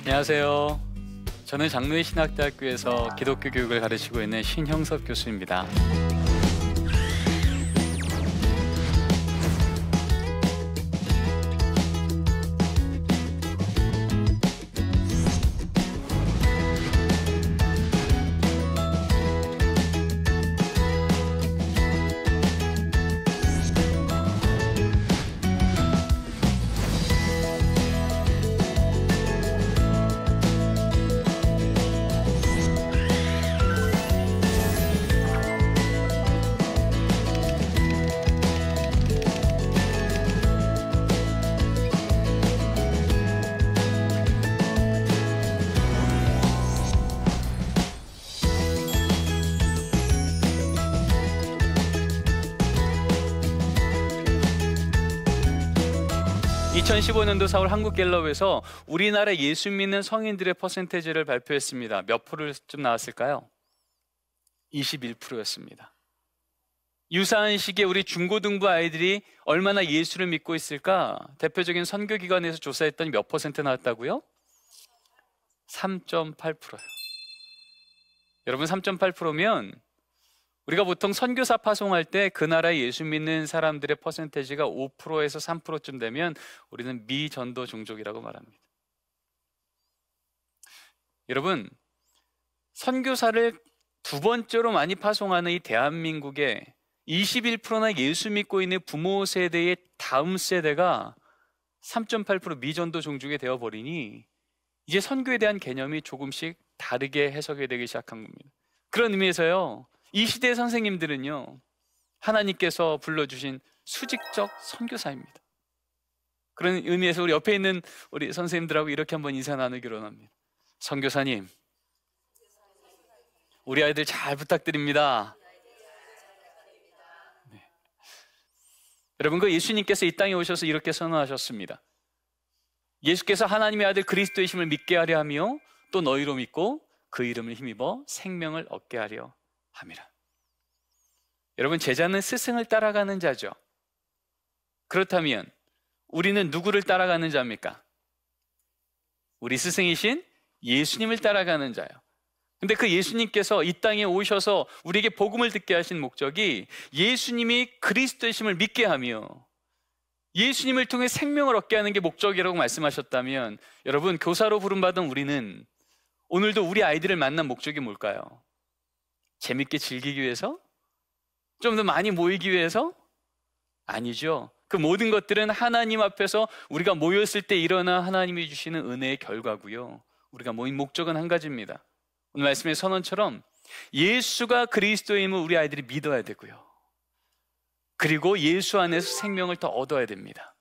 안녕하세요. 저는 장로의 신학대학교에서 기독교 교육을 가르치고 있는 신형섭 교수입니다. 2015년도 4월 한국갤럽에서 우리나라 예수 믿는 성인들의 퍼센테이지를 발표했습니다. 몇 프로쯤 나왔을까요? 21%였습니다. 유사한 시기에 우리 중고등부 아이들이 얼마나 예수를 믿고 있을까? 대표적인 선교기관에서 조사했더니 몇 퍼센트 나왔다고요? 3.8%요. 여러분, 3.8%면 우리가 보통 선교사 파송할 때 그 나라에 예수 믿는 사람들의 퍼센테이지가 5%에서 3%쯤 되면 우리는 미전도 종족이라고 말합니다. 여러분, 선교사를 두 번째로 많이 파송하는 이 대한민국에 21%나 예수 믿고 있는 부모 세대의 다음 세대가 3.8% 미전도 종족이 되어버리니 이제 선교에 대한 개념이 조금씩 다르게 해석이 되기 시작한 겁니다. 그런 의미에서요, 이 시대의 선생님들은요, 하나님께서 불러주신 수직적 선교사입니다. 그런 의미에서 우리 옆에 있는 우리 선생님들하고 이렇게 한번 인사 나누기로 합니다. 선교사님, 우리 아이들 잘 부탁드립니다. 네. 여러분, 그 예수님께서 이 땅에 오셔서 이렇게 선언하셨습니다. 예수께서 하나님의 아들 그리스도이심을 믿게 하려 하며 또 너희로 믿고 그 이름을 힘입어 생명을 얻게 하려 함이라. 여러분, 제자는 스승을 따라가는 자죠. 그렇다면 우리는 누구를 따라가는 자입니까? 우리 스승이신 예수님을 따라가는 자요. 근데 그 예수님께서 이 땅에 오셔서 우리에게 복음을 듣게 하신 목적이 예수님이 그리스도이심을 믿게 하며 예수님을 통해 생명을 얻게 하는 게 목적이라고 말씀하셨다면, 여러분, 교사로 부름받은 우리는 오늘도 우리 아이들을 만난 목적이 뭘까요? 재밌게 즐기기 위해서? 좀 더 많이 모이기 위해서? 아니죠. 그 모든 것들은 하나님 앞에서 우리가 모였을 때 일어나 하나님이 주시는 은혜의 결과고요. 우리가 모인 목적은 한 가지입니다. 오늘 말씀의 선언처럼 예수가 그리스도임을 우리 아이들이 믿어야 되고요. 그리고 예수 안에서 생명을 더 얻어야 됩니다.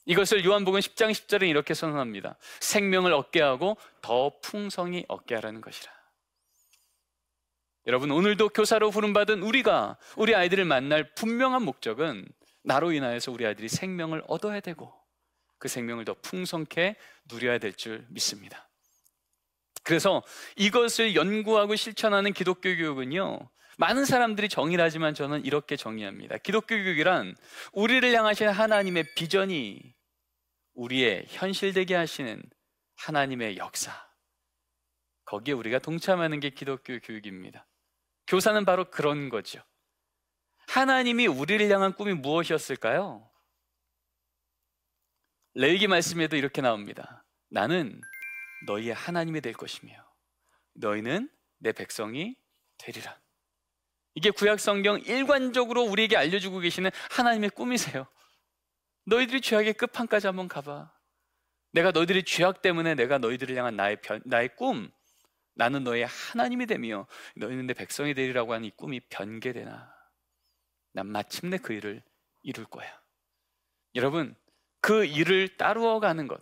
이것을 요한복음 10장 10절에 이렇게 선언합니다. 생명을 얻게 하고 더 풍성히 얻게 하라는 것이라. 여러분, 오늘도 교사로 부름받은 우리가 우리 아이들을 만날 분명한 목적은 나로 인하여서 우리 아이들이 생명을 얻어야 되고 그 생명을 더 풍성케 누려야 될 줄 믿습니다. 그래서 이것을 연구하고 실천하는 기독교 교육은요, 많은 사람들이 정의를 하지만 저는 이렇게 정의합니다. 기독교 교육이란 우리를 향하신 하나님의 비전이 우리의 현실되게 하시는 하나님의 역사, 거기에 우리가 동참하는 게 기독교 교육입니다. 교사는 바로 그런 거죠. 하나님이 우리를 향한 꿈이 무엇이었을까요? 레위기 말씀에도 이렇게 나옵니다. 나는 너희의 하나님이 될 것이며 너희는 내 백성이 되리라. 이게 구약 성경 일관적으로 우리에게 알려주고 계시는 하나님의 꿈이세요. 너희들이 죄악의 끝판까지 한번 가봐. 내가 너희들의 죄악 때문에 내가 너희들을 향한 나의 꿈, 나는 너의 하나님이 되며 너희는 내 백성이 되리라고 하는 이 꿈이 변개되나 난 마침내 그 일을 이룰 거야. 여러분, 그 일을 따루어가는 것,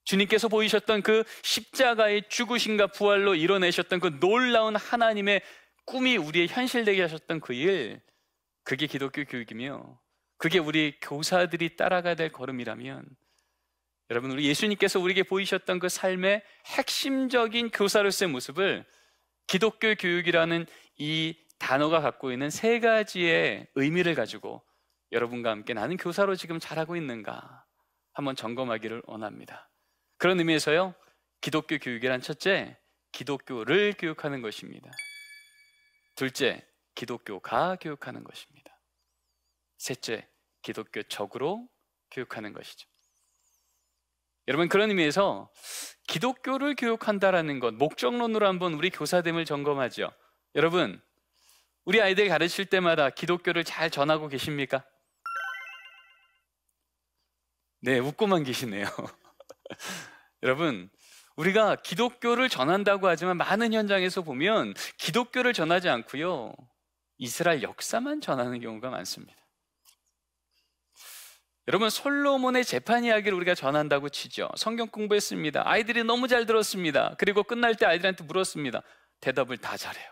주님께서 보이셨던 그 십자가의 죽으심과 부활로 이뤄내셨던 그 놀라운 하나님의 꿈이 우리의 현실되게 하셨던 그 일, 그게 기독교 교육이며 그게 우리 교사들이 따라가야 될 걸음이라면, 여러분, 우리 예수님께서 우리에게 보이셨던 그 삶의 핵심적인 교사로서의 모습을 기독교 교육이라는 이 단어가 갖고 있는 세 가지의 의미를 가지고 여러분과 함께 나는 교사로 지금 잘하고 있는가 한번 점검하기를 원합니다. 그런 의미에서요, 기독교 교육이란 첫째, 기독교를 교육하는 것입니다. 둘째, 기독교가 교육하는 것입니다. 셋째, 기독교적으로 교육하는 것이죠. 여러분, 그런 의미에서 기독교를 교육한다라는 것, 목적론으로 한번 우리 교사됨을 점검하죠. 여러분, 우리 아이들 가르칠 때마다 기독교를 잘 전하고 계십니까? 네, 웃고만 계시네요. 여러분, 우리가 기독교를 전한다고 하지만 많은 현장에서 보면 기독교를 전하지 않고요, 이스라엘 역사만 전하는 경우가 많습니다. 여러분, 솔로몬의 재판 이야기를 우리가 전한다고 치죠. 성경 공부했습니다. 아이들이 너무 잘 들었습니다. 그리고 끝날 때 아이들한테 물었습니다. 대답을 다 잘해요.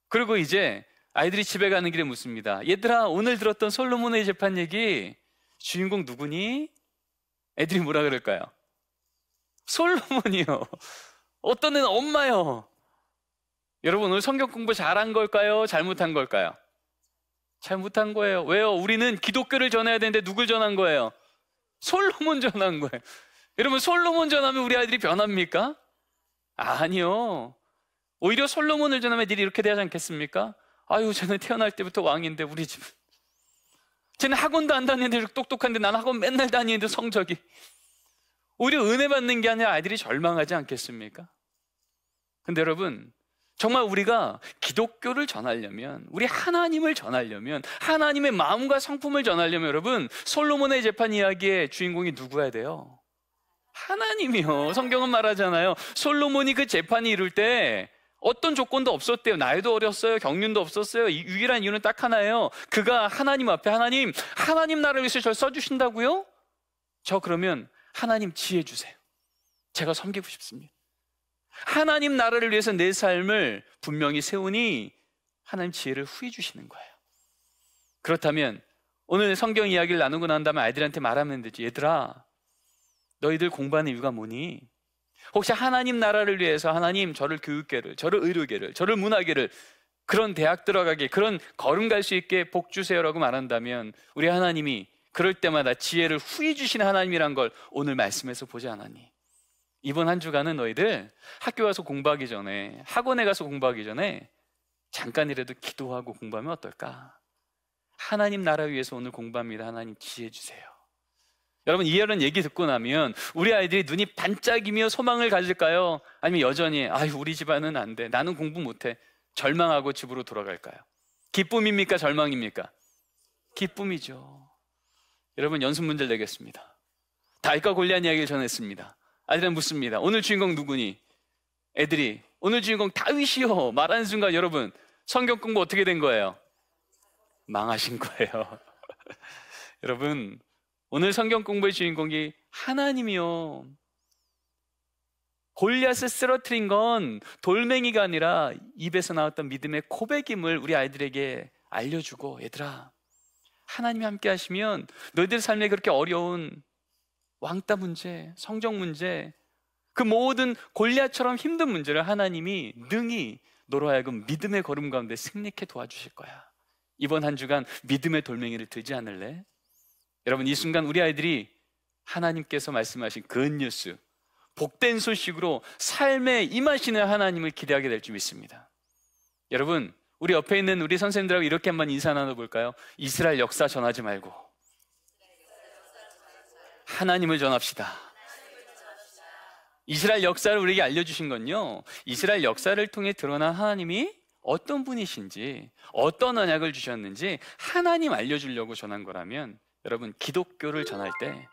그리고 이제 아이들이 집에 가는 길에 묻습니다. 얘들아, 오늘 들었던 솔로몬의 재판 얘기 주인공 누구니? 애들이 뭐라 그럴까요? 솔로몬이요. 어떤 애는 엄마요. 여러분, 오늘 성경 공부 잘한 걸까요? 잘못한 걸까요? 잘못한 거예요. 왜요? 우리는 기독교를 전해야 되는데 누굴 전한 거예요? 솔로몬 전한 거예요. 여러분, 솔로몬 전하면 우리 아이들이 변합니까? 아니요. 오히려 솔로몬을 전하면 애들이 이렇게 대하지 않겠습니까? 아유, 쟤는 태어날 때부터 왕인데 우리 집은. 쟤는 학원도 안 다니는데 똑똑한데 난 학원 맨날 다니는데 성적이. 오히려 은혜 받는 게 아니라 아이들이 절망하지 않겠습니까? 근데 여러분, 정말 우리가 기독교를 전하려면, 우리 하나님을 전하려면, 하나님의 마음과 성품을 전하려면 여러분, 솔로몬의 재판 이야기의 주인공이 누구야 돼요? 하나님이요. 성경은 말하잖아요. 솔로몬이 그 재판이 이룰 때 어떤 조건도 없었대요. 나이도 어렸어요. 경륜도 없었어요. 유일한 이유는 딱 하나예요. 그가 하나님 앞에 하나님 나라를 위해서 저를 써주신다고요? 저 그러면 하나님 지혜 주세요. 제가 섬기고 싶습니다. 하나님 나라를 위해서 내 삶을 분명히 세우니 하나님 지혜를 후해 주시는 거예요. 그렇다면 오늘 성경 이야기를 나누고 난 다음에 아이들한테 말하면 되지. 얘들아, 너희들 공부하는 이유가 뭐니? 혹시 하나님 나라를 위해서 하나님 저를 교육계를, 저를 의료계를, 저를 문화계를, 그런 대학 들어가게, 그런 걸음 갈 수 있게 복 주세요라고 말한다면 우리 하나님이 그럴 때마다 지혜를 후해 주시는 하나님이란 걸 오늘 말씀에서 보지 않았니? 이번 한 주간은 너희들 학교 가서 공부하기 전에, 학원에 가서 공부하기 전에 잠깐이라도 기도하고 공부하면 어떨까? 하나님 나라 위해서 오늘 공부합니다. 하나님 지혜 주세요. 여러분, 이런 얘기 듣고 나면 우리 아이들이 눈이 반짝이며 소망을 가질까요? 아니면 여전히 아유, 우리 집안은 안 돼, 나는 공부 못해, 절망하고 집으로 돌아갈까요? 기쁨입니까? 절망입니까? 기쁨이죠. 여러분, 연습 문제를 내겠습니다. 다윗과 골리앗 이야기를 전했습니다. 아이들은 묻습니다. 오늘 주인공 누구니? 애들이 오늘 주인공 다윗이요 말하는 순간 여러분, 성경 공부 어떻게 된 거예요? 망하신 거예요. 여러분, 오늘 성경 공부의 주인공이 하나님이요. 골리앗을 쓰러뜨린 건 돌멩이가 아니라 입에서 나왔던 믿음의 고백임을 우리 아이들에게 알려주고, 얘들아, 하나님이 함께 하시면 너희들 삶에 그렇게 어려운 왕따 문제, 성적 문제, 그 모든 골리앗처럼 힘든 문제를 하나님이 능히 너로 하여금 믿음의 걸음 가운데 승리케 도와주실 거야. 이번 한 주간 믿음의 돌멩이를 들지 않을래? 여러분, 이 순간 우리 아이들이 하나님께서 말씀하신 굿뉴스, 복된 소식으로 삶에 임하시는 하나님을 기대하게 될 줄 믿습니다. 여러분, 우리 옆에 있는 우리 선생님들하고 이렇게 한번 인사 나눠볼까요? 이스라엘 역사 전하지 말고 하나님을 전합시다. 이스라엘 역사를 우리에게 알려주신 건요, 이스라엘 역사를 통해 드러난 하나님이 어떤 분이신지, 어떤 언약을 주셨는지 하나님 알려주려고 전한 거라면, 여러분, 기독교를 전할 때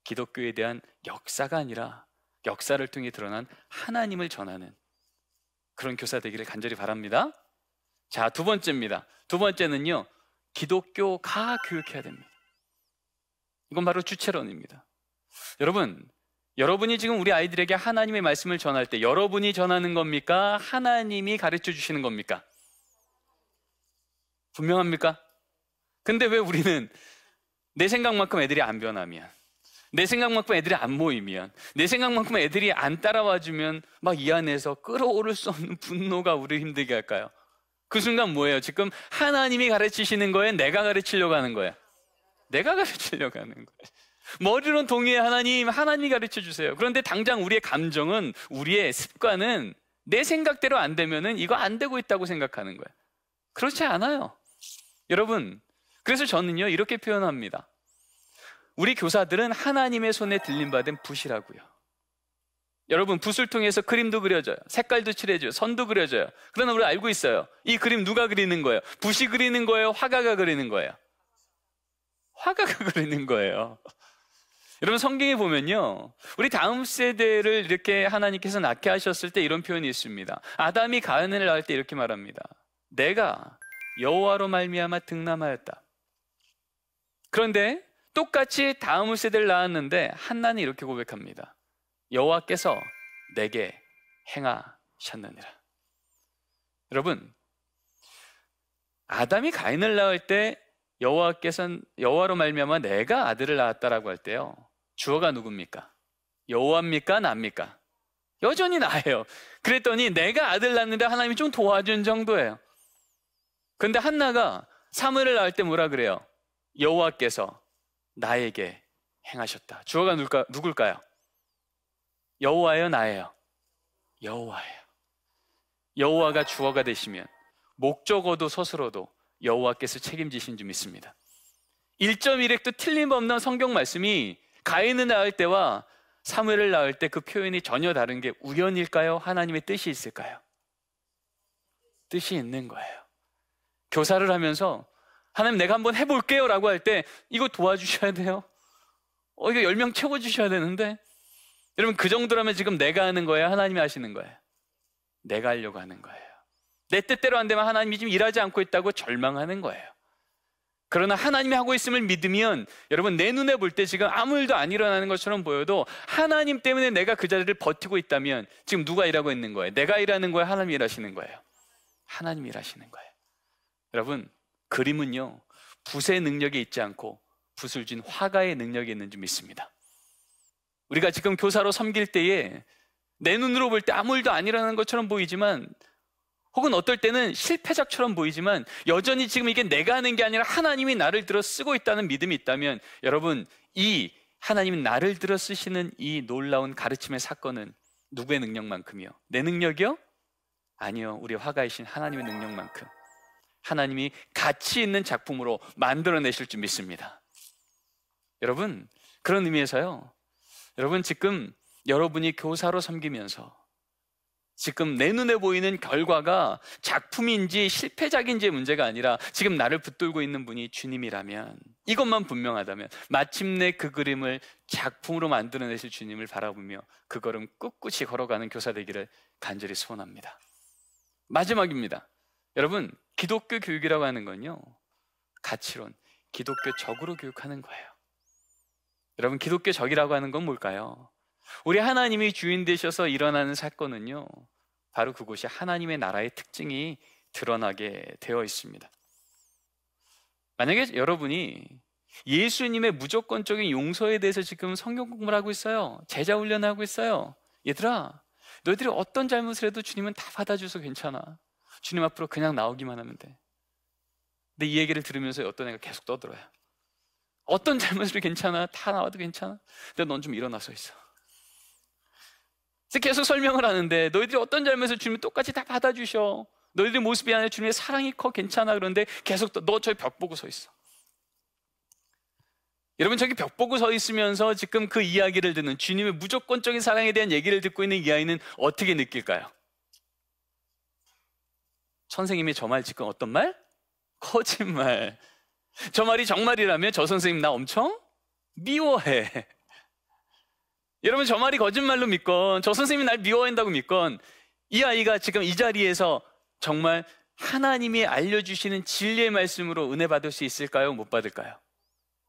기독교에 대한 역사가 아니라 역사를 통해 드러난 하나님을 전하는 그런 교사 되기를 간절히 바랍니다. 자, 두 번째입니다. 두 번째는요, 기독교가 교육해야 됩니다. 이건 바로 주체론입니다. 여러분, 여러분이 지금 우리 아이들에게 하나님의 말씀을 전할 때 여러분이 전하는 겁니까? 하나님이 가르쳐 주시는 겁니까? 분명합니까? 근데 왜 우리는 내 생각만큼 애들이 안 변하면, 내 생각만큼 애들이 안 모이면, 내 생각만큼 애들이 안 따라와주면 막 이 안에서 끌어오를 수 없는 분노가 우리를 힘들게 할까요? 그 순간 뭐예요? 지금 하나님이 가르치시는 거예요? 내가 가르치려고 하는 거예요? 내가 가르치려고 하는 거예요. 머리로는 동의해. 하나님이 가르쳐 주세요. 그런데 당장 우리의 감정은, 우리의 습관은 내 생각대로 안 되면은 이거 안 되고 있다고 생각하는 거예요. 그렇지 않아요. 여러분, 그래서 저는요 이렇게 표현합니다. 우리 교사들은 하나님의 손에 들림받은 붓이라고요. 여러분, 붓을 통해서 그림도 그려져요. 색깔도 칠해져요. 선도 그려져요. 그러나 우리 알고 있어요. 이 그림 누가 그리는 거예요? 붓이 그리는 거예요? 화가가 그리는 거예요? 화가가 그리는 거예요. 여러분, 성경에 보면요, 우리 다음 세대를 이렇게 하나님께서 낳게 하셨을 때 이런 표현이 있습니다. 아담이 가인을 낳을 때 이렇게 말합니다. 내가 여호와로 말미암아 등남하였다. 그런데 똑같이 다음 세대를 낳았는데 한나는 이렇게 고백합니다. 여호와께서 내게 행하셨느니라. 여러분, 아담이 가인을 낳을 때 여호와로 말미암아 내가 아들을 낳았다라고 할 때요, 주어가 누굽니까? 여호와입니까? 나입니까? 여전히 나예요. 그랬더니 내가 아들 낳는데 하나님이 좀 도와준 정도예요. 그런데 한나가 사무엘을 낳을 때 뭐라 그래요? 여호와께서 나에게 행하셨다. 주어가 누굴까요? 여호와예요, 나예요? 여호와예요. 여호와가 주어가 되시면 목적어도 서술어도 여호와께서 책임지신 줄 믿습니다. 1.1획도 틀림없는 성경 말씀이 가인을 낳을 때와 사무엘을 낳을 때 그 표현이 전혀 다른 게 우연일까요? 하나님의 뜻이 있을까요? 뜻이 있는 거예요. 교사를 하면서 하나님 내가 한번 해볼게요 라고 할 때 이거 도와주셔야 돼요. 이거 10명 채워주셔야 되는데, 여러분, 그 정도라면 지금 내가 하는 거예요? 하나님이 하시는 거예요? 내가 하려고 하는 거예요. 내 뜻대로 안 되면 하나님이 지금 일하지 않고 있다고 절망하는 거예요. 그러나 하나님이 하고 있음을 믿으면, 여러분, 내 눈에 볼 때 지금 아무 일도 안 일어나는 것처럼 보여도 하나님 때문에 내가 그 자리를 버티고 있다면 지금 누가 일하고 있는 거예요? 내가 일하는 거예요? 하나님이 일하시는 거예요? 하나님이 일하시는 거예요. 여러분, 그림은요 붓의 능력이 있지 않고 붓을 쥔 화가의 능력이 있는 줄 믿습니다. 우리가 지금 교사로 섬길 때에 내 눈으로 볼 때 아무 일도 안 일어나는 것처럼 보이지만, 혹은 어떨 때는 실패작처럼 보이지만, 여전히 지금 이게 내가 하는 게 아니라 하나님이 나를 들어 쓰고 있다는 믿음이 있다면, 여러분, 이 하나님이 나를 들어 쓰시는 이 놀라운 가르침의 사건은 누구의 능력만큼이요? 내 능력이요? 아니요, 우리 화가이신 하나님의 능력만큼 하나님이 가치 있는 작품으로 만들어내실 줄 믿습니다. 여러분, 그런 의미에서요, 여러분, 지금 여러분이 교사로 섬기면서 지금 내 눈에 보이는 결과가 작품인지 실패작인지의 문제가 아니라 지금 나를 붙들고 있는 분이 주님이라면, 이것만 분명하다면 마침내 그 그림을 작품으로 만들어내실 주님을 바라보며 그 걸음 꿋꿋이 걸어가는 교사 되기를 간절히 소원합니다. 마지막입니다. 여러분, 기독교 교육이라고 하는 건요, 가치론, 기독교적으로 교육하는 거예요. 여러분, 기독교적이라고 하는 건 뭘까요? 우리 하나님이 주인 되셔서 일어나는 사건은요, 바로 그곳이 하나님의 나라의 특징이 드러나게 되어 있습니다. 만약에 여러분이 예수님의 무조건적인 용서에 대해서 지금 성경 공부를 하고 있어요. 제자 훈련을 하고 있어요. 얘들아, 너희들이 어떤 잘못을 해도 주님은 다 받아줘서 괜찮아. 주님 앞으로 그냥 나오기만 하면 돼. 근데 이 얘기를 들으면서 어떤 애가 계속 떠들어요. 어떤 잘못을 괜찮아. 다 나와도 괜찮아. 근데 넌 좀 일어나서 있어. 계속 설명을 하는데, 너희들이 어떤 잘못을 주님이 똑같이 다 받아주셔. 너희들 모습이 아니라 주님의 사랑이 커, 괜찮아. 그런데 계속 너 저기 벽 보고 서 있어. 여러분, 저기 벽 보고 서 있으면서 지금 그 이야기를 듣는, 주님의 무조건적인 사랑에 대한 얘기를 듣고 있는 이 아이는 어떻게 느낄까요? 선생님이 저 말 지금 어떤 말? 거짓말. 저 말이 정말이라면 저 선생님 나 엄청 미워해. 여러분, 저 말이 거짓말로 믿건, 저 선생님이 날 미워한다고 믿건, 이 아이가 지금 이 자리에서 정말 하나님이 알려주시는 진리의 말씀으로 은혜 받을 수 있을까요? 못 받을까요?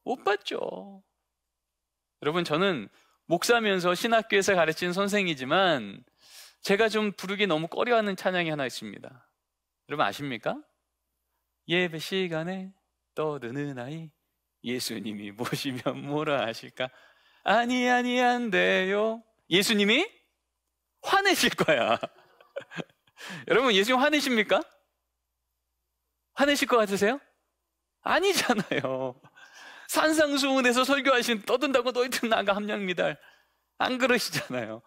못 받죠. 여러분, 저는 목사면서 신학교에서 가르치는 선생이지만 제가 좀 부르기 너무 꺼려하는 찬양이 하나 있습니다. 여러분 아십니까? 예배 시간에 떠드는 아이, 예수님이 보시면 뭐라 하실까? 아니 안 돼요. 예수님이 화내실 거야. 여러분, 예수님 화내십니까? 화내실 것 같으세요? 아니잖아요. 산상수훈에서 설교하신 떠든다고 너희들 나가 함량미달 안 그러시잖아요.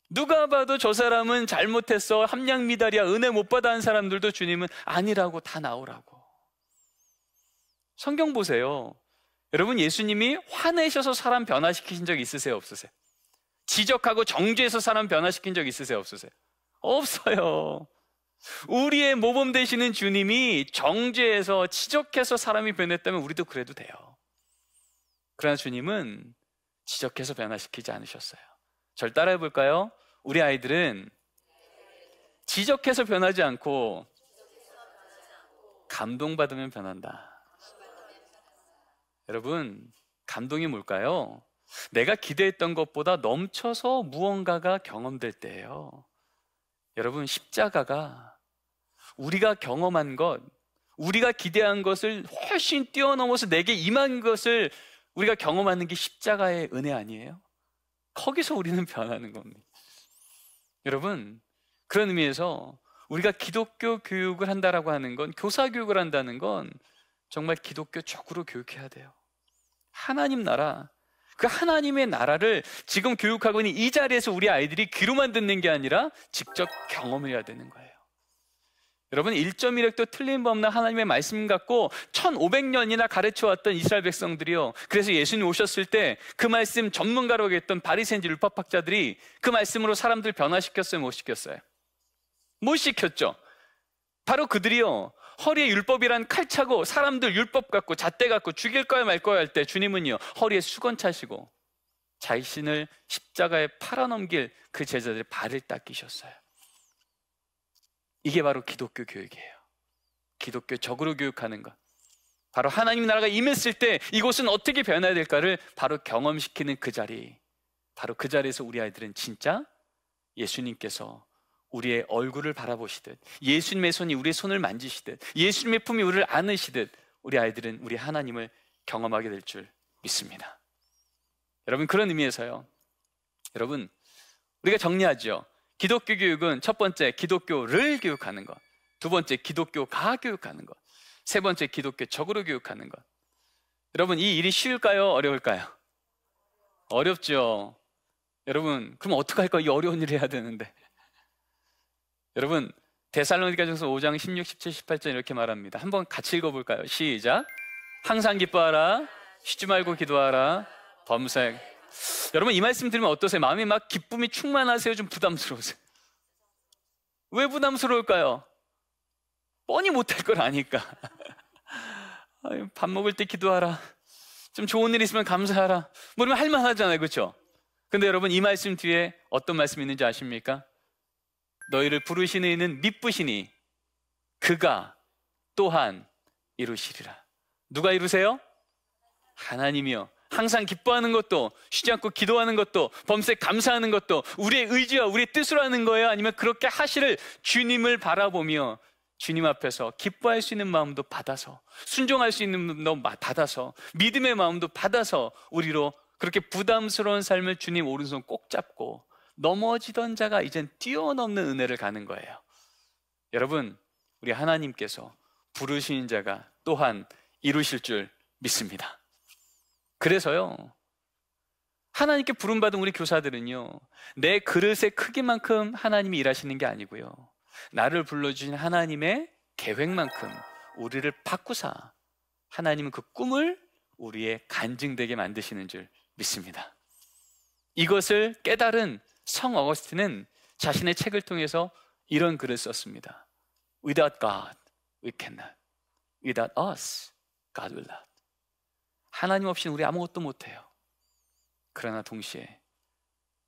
누가 봐도 저 사람은 잘못했어, 함량미달이야, 은혜 못 받아 한 사람들도 주님은 아니라고 다 나오라고. 성경 보세요. 여러분, 예수님이 화내셔서 사람 변화시키신 적 있으세요, 없으세요? 지적하고 정죄해서 사람 변화시킨 적 있으세요, 없으세요? 없어요. 우리의 모범 되시는 주님이 정죄해서 지적해서 사람이 변했다면 우리도 그래도 돼요. 그러나 주님은 지적해서 변화시키지 않으셨어요. 절 따라해 볼까요? 우리 아이들은 지적해서 변하지 않고 감동받으면 변한다. 여러분, 감동이 뭘까요? 내가 기대했던 것보다 넘쳐서 무언가가 경험될 때예요. 여러분, 십자가가 우리가 경험한 것, 우리가 기대한 것을 훨씬 뛰어넘어서 내게 임한 것을 우리가 경험하는 게 십자가의 은혜 아니에요? 거기서 우리는 변하는 겁니다. 여러분, 그런 의미에서 우리가 기독교 교육을 한다라고 하는 건, 교사 교육을 한다는 건 정말 기독교적으로 교육해야 돼요. 하나님 나라, 그 하나님의 나라를 지금 교육하고 있는 이 자리에서 우리 아이들이 귀로만 듣는 게 아니라 직접 경험을 해야 되는 거예요. 여러분, 1.1획도 틀린 법 없는 하나님의 말씀 갖고 1500년이나 가르쳐왔던 이스라엘 백성들이요, 그래서 예수님 오셨을 때 그 말씀 전문가로 했던 바리새인들 율법학자들이 그 말씀으로 사람들 변화시켰어요, 못 시켰어요? 못 시켰죠. 바로 그들이요, 허리에 율법이란 칼 차고 사람들 율법 갖고 잣대 갖고 죽일 거야 말 거야 할 때 주님은요, 허리에 수건 차시고 자신을 십자가에 팔아넘길 그 제자들의 발을 닦이셨어요. 이게 바로 기독교 교육이에요. 기독교적으로 교육하는 것. 바로 하나님 나라가 임했을 때 이곳은 어떻게 변해야 될까를 바로 경험시키는 그 자리, 바로 그 자리에서 우리 아이들은 진짜 예수님께서 우리의 얼굴을 바라보시듯, 예수님의 손이 우리의 손을 만지시듯, 예수님의 품이 우리를 안으시듯 우리 아이들은 우리 하나님을 경험하게 될 줄 믿습니다. 여러분, 그런 의미에서요, 여러분, 우리가 정리하죠. 기독교 교육은 첫 번째, 기독교를 교육하는 것. 두 번째, 기독교가 교육하는 것. 세 번째, 기독교적으로 교육하는 것. 여러분, 이 일이 쉬울까요? 어려울까요? 어렵죠. 여러분, 그럼 어떡할까요? 이 어려운 일을 해야 되는데. 여러분, 데살로니가전서 5장 16, 17, 18절 이렇게 말합니다. 한번 같이 읽어볼까요? 시작. 항상 기뻐하라, 쉬지 말고 기도하라, 범사에. 여러분, 이 말씀 들으면 어떠세요? 마음이 막 기쁨이 충만하세요? 좀 부담스러우세요? 왜 부담스러울까요? 뻔히 못할 걸 아니까. 밥 먹을 때 기도하라, 좀 좋은 일 있으면 감사하라, 뭐 이러면 할만하잖아요, 그렇죠? 근데 여러분, 이 말씀 뒤에 어떤 말씀이 있는지 아십니까? 너희를 부르시는 이는 미쁘시니 그가 또한 이루시리라. 누가 이루세요? 하나님이요. 항상 기뻐하는 것도, 쉬지 않고 기도하는 것도, 범사에 감사하는 것도 우리의 의지와 우리의 뜻으로 하는 거예요? 아니면 그렇게 하시를 주님을 바라보며 주님 앞에서 기뻐할 수 있는 마음도 받아서, 순종할 수 있는 마음도 받아서, 믿음의 마음도 받아서 우리로 그렇게 부담스러운 삶을 주님 오른손 꼭 잡고 넘어지던 자가 이젠 뛰어넘는 은혜를 가는 거예요. 여러분, 우리 하나님께서 부르신 자가 또한 이루실 줄 믿습니다. 그래서요, 하나님께 부름받은 우리 교사들은요, 내 그릇의 크기만큼 하나님이 일하시는 게 아니고요, 나를 불러주신 하나님의 계획만큼 우리를 바꾸사 하나님은 그 꿈을 우리의 간증되게 만드시는 줄 믿습니다. 이것을 깨달은 성 어거스틴은 자신의 책을 통해서 이런 글을 썼습니다. Without God, we cannot. Without us, God will not. 하나님 없이는 우리 아무것도 못해요. 그러나 동시에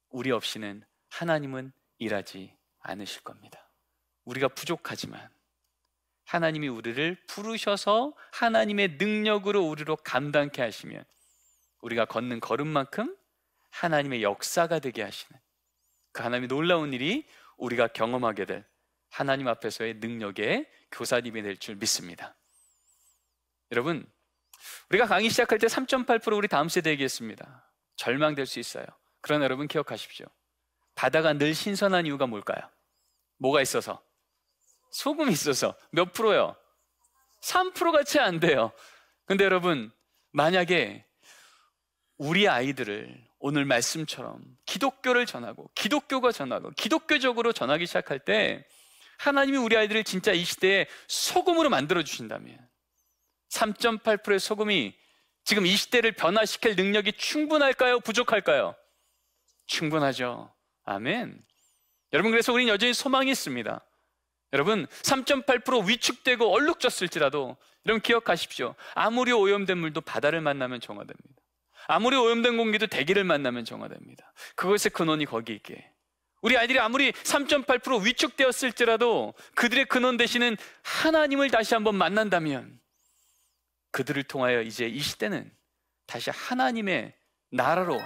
우리 없이는 하나님은 일하지 않으실 겁니다. 우리가 부족하지만 하나님이 우리를 부르셔서 하나님의 능력으로 우리로 감당케 하시면 우리가 걷는 걸음만큼 하나님의 역사가 되게 하시는 그 하나님의 놀라운 일이 우리가 경험하게 될 하나님 앞에서의 능력의 교사님이 될 줄 믿습니다. 여러분, 우리가 강의 시작할 때 3.8% 우리 다음 세대 얘기했습니다. 절망될 수 있어요. 그러나 여러분 기억하십시오. 바다가 늘 신선한 이유가 뭘까요? 뭐가 있어서? 소금이 있어서. 몇 프로요? 3%가 채 안 돼요. 근데 여러분, 만약에 우리 아이들을 오늘 말씀처럼 기독교를 전하고 기독교가 전하고 기독교적으로 전하기 시작할 때 하나님이 우리 아이들을 진짜 이 시대에 소금으로 만들어 주신다면 3.8%의 소금이 지금 이 시대를 변화시킬 능력이 충분할까요? 부족할까요? 충분하죠. 아멘. 여러분, 그래서 우리는 여전히 소망이 있습니다. 여러분, 3.8% 위축되고 얼룩졌을지라도 여러분 기억하십시오. 아무리 오염된 물도 바다를 만나면 정화됩니다. 아무리 오염된 공기도 대기를 만나면 정화됩니다. 그것의 근원이 거기 있게, 우리 아이들이 아무리 3.8% 위축되었을지라도 그들의 근원 되시는 하나님을 다시 한번 만난다면 그들을 통하여 이제 이 시대는 다시 하나님의 나라로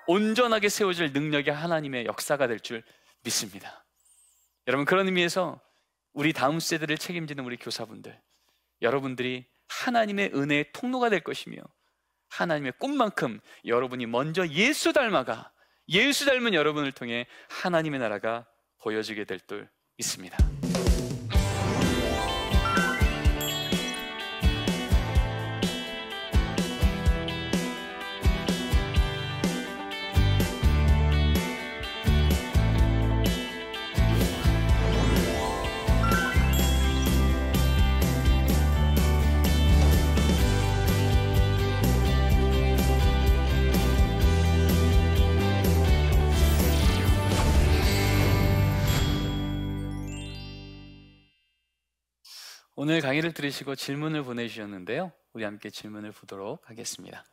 온전하게 세워질 능력의 하나님의 역사가 될 줄 믿습니다. 여러분, 그런 의미에서 우리 다음 세대를 책임지는 우리 교사분들, 여러분들이 하나님의 은혜의 통로가 될 것이며 하나님의 꿈만큼 여러분이 먼저 예수 닮아가 예수 닮은 여러분을 통해 하나님의 나라가 보여지게 될 줄 믿습니다. 오늘 강의를 들으시고 질문을 보내주셨는데요, 우리 함께 질문을 보도록 하겠습니다.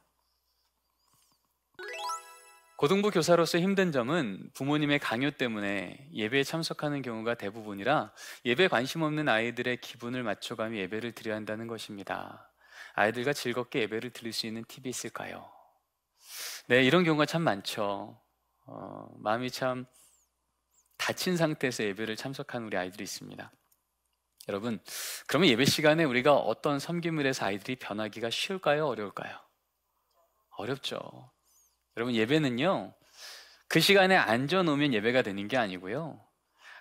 고등부 교사로서 힘든 점은 부모님의 강요 때문에 예배에 참석하는 경우가 대부분이라 예배에 관심 없는 아이들의 기분을 맞춰가며 예배를 드려야 한다는 것입니다. 아이들과 즐겁게 예배를 드릴 수 있는 팁이 있을까요? 네, 이런 경우가 참 많죠. 마음이 참 다친 상태에서 예배를 참석하는 우리 아이들이 있습니다. 여러분, 그러면 예배 시간에 우리가 어떤 섬김을 해서 아이들이 변하기가 쉬울까요? 어려울까요? 어렵죠. 여러분, 예배는요, 그 시간에 앉아놓으면 예배가 되는 게 아니고요,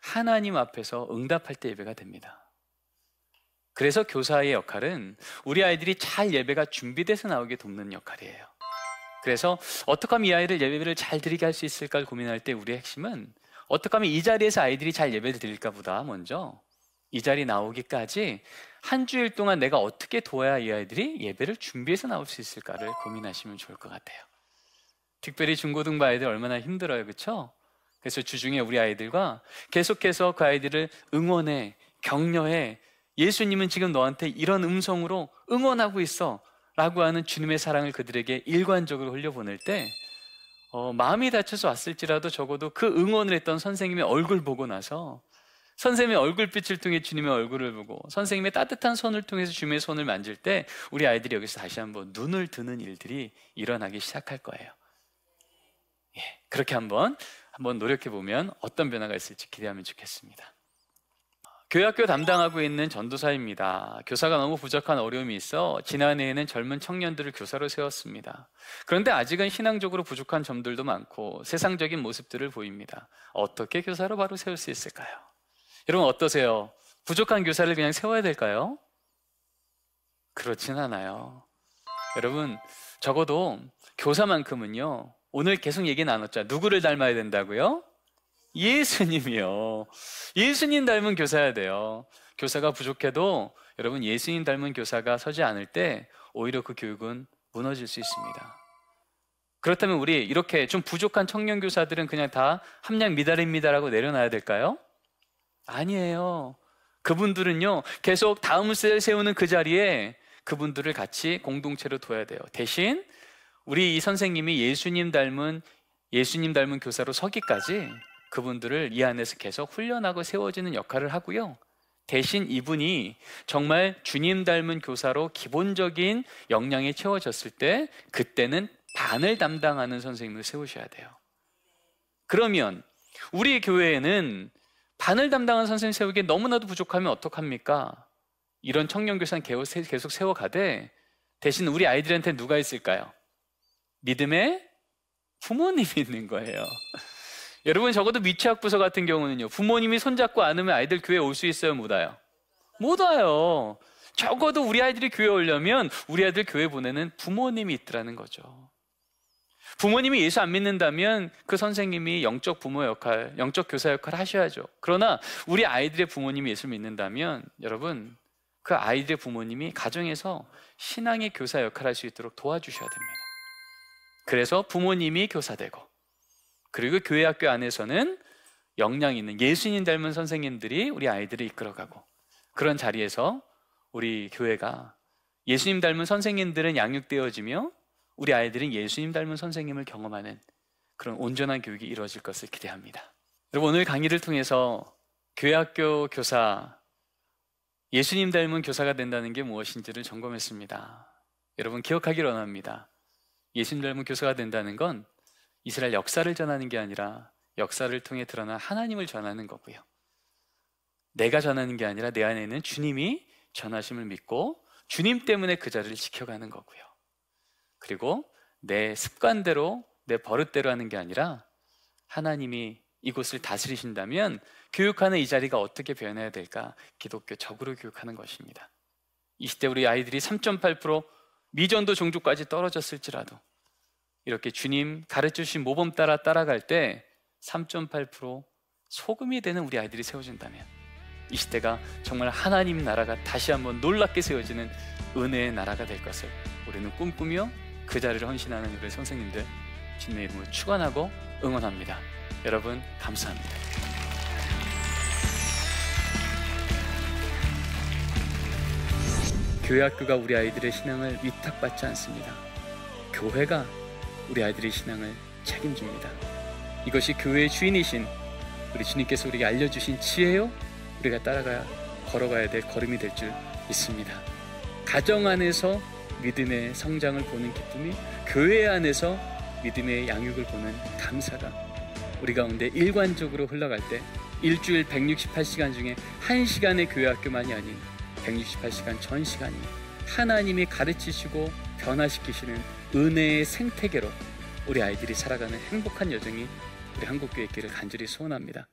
하나님 앞에서 응답할 때 예배가 됩니다. 그래서 교사의 역할은 우리 아이들이 잘 예배가 준비돼서 나오게 돕는 역할이에요. 그래서 어떻게 하면 이 아이를 예배를 잘 드리게 할 수 있을까를 고민할 때 우리의 핵심은 어떻게 하면 이 자리에서 아이들이 잘 예배를 드릴까 보다 먼저 이 자리 나오기까지 한 주일 동안 내가 어떻게 도와야 이 아이들이 예배를 준비해서 나올 수 있을까를 고민하시면 좋을 것 같아요. 특별히 중고등부 아이들 얼마나 힘들어요, 그렇죠? 그래서 주중에 우리 아이들과 계속해서 그 아이들을 응원해, 격려해, 예수님은 지금 너한테 이런 음성으로 응원하고 있어 라고 하는 주님의 사랑을 그들에게 일관적으로 흘려보낼 때 마음이 다쳐서 왔을지라도 적어도 그 응원을 했던 선생님의 얼굴 보고 나서 선생님의 얼굴빛을 통해 주님의 얼굴을 보고 선생님의 따뜻한 손을 통해서 주님의 손을 만질 때 우리 아이들이 여기서 다시 한번 눈을 드는 일들이 일어나기 시작할 거예요. 예, 그렇게 한번 노력해보면 어떤 변화가 있을지 기대하면 좋겠습니다. 교회학교 담당하고 있는 전도사입니다. 교사가 너무 부족한 어려움이 있어 지난해에는 젊은 청년들을 교사로 세웠습니다. 그런데 아직은 신앙적으로 부족한 점들도 많고 세상적인 모습들을 보입니다. 어떻게 교사로 바로 세울 수 있을까요? 여러분 어떠세요? 부족한 교사를 그냥 세워야 될까요? 그렇진 않아요. 여러분 적어도 교사만큼은요, 오늘 계속 얘기 나눴죠. 누구를 닮아야 된다고요? 예수님이요. 예수님 닮은 교사야 돼요. 교사가 부족해도 여러분 예수님 닮은 교사가 서지 않을 때 오히려 그 교육은 무너질 수 있습니다. 그렇다면 우리 이렇게 좀 부족한 청년 교사들은 그냥 다 함량 미달입니다라고 내려놔야 될까요? 아니에요. 그분들은요 계속 다음 세대를 세우는 그 자리에 그분들을 같이 공동체로 둬야 돼요. 대신 우리 이 선생님이 예수님 닮은 교사로 서기까지 그분들을 이 안에서 계속 훈련하고 세워지는 역할을 하고요, 대신 이분이 정말 주님 닮은 교사로 기본적인 역량이 채워졌을 때 그때는 반을 담당하는 선생님을 세우셔야 돼요. 그러면 우리 교회에는 반을 담당하는 선생님 세우기에 너무나도 부족하면 어떡합니까? 이런 청년 교사는 계속 세워가되 대신 우리 아이들한테 누가 있을까요? 믿음의 부모님이 있는 거예요. 여러분 적어도 미취학 부서 같은 경우는요, 부모님이 손잡고 안으면 아이들 교회 올 수 있어요, 못 와요? 못 와요. 적어도 우리 아이들이 교회 오려면 우리 아이들 교회 보내는 부모님이 있더라는 거죠. 부모님이 예수 안 믿는다면 그 선생님이 영적 부모 역할, 영적 교사 역할을 하셔야죠. 그러나 우리 아이들의 부모님이 예수를 믿는다면 여러분, 그 아이들의 부모님이 가정에서 신앙의 교사 역할을 할 수 있도록 도와주셔야 됩니다. 그래서 부모님이 교사되고, 그리고 교회 학교 안에서는 역량 있는 예수님 닮은 선생님들이 우리 아이들을 이끌어가고, 그런 자리에서 우리 교회가 예수님 닮은 선생님들은 양육되어지며 우리 아이들은 예수님 닮은 선생님을 경험하는 그런 온전한 교육이 이루어질 것을 기대합니다. 여러분, 오늘 강의를 통해서 교회 학교 교사, 예수님 닮은 교사가 된다는 게 무엇인지를 점검했습니다. 여러분, 기억하기를 원합니다. 예수님 닮은 교사가 된다는 건 이스라엘 역사를 전하는 게 아니라 역사를 통해 드러난 하나님을 전하는 거고요. 내가 전하는 게 아니라 내 안에 있는 주님이 전하심을 믿고 주님 때문에 그 자리를 지켜가는 거고요. 그리고 내 습관대로, 내 버릇대로 하는 게 아니라 하나님이 이곳을 다스리신다면 교육하는 이 자리가 어떻게 변해야 될까? 기독교적으로 교육하는 것입니다. 이 시대 우리 아이들이 3.8% 미전도 종족까지 떨어졌을지라도 이렇게 주님 가르쳐주신 모범 따라 따라갈 때 3.8% 소금이 되는 우리 아이들이 세워진다면 이 시대가 정말 하나님 나라가 다시 한번 놀랍게 세워지는 은혜의 나라가 될 것을 우리는 꿈꾸며 그 자리를 헌신하는 우리 선생님들 주님의 이름으로 축원하고 응원합니다. 여러분, 감사합니다. 교회 학교가 우리 아이들의 신앙을 위탁받지 않습니다. 교회가 우리 아이들의 신앙을 책임집니다. 이것이 교회의 주인이신 우리 주님께서 우리에게 알려주신 지혜요, 우리가 따라가야 걸어가야 될 걸음이 될 줄 믿습니다. 가정 안에서 믿음의 성장을 보는 기쁨이 교회 안에서 믿음의 양육을 보는 감사가 우리 가운데 일관적으로 흘러갈 때 일주일 168시간 중에 1시간의 교회 학교만이 아닌 168시간 전 시간이 하나님이 가르치시고 변화시키시는 은혜의 생태계로 우리 아이들이 살아가는 행복한 여정이 우리 한국교회 있기를 간절히 소원합니다.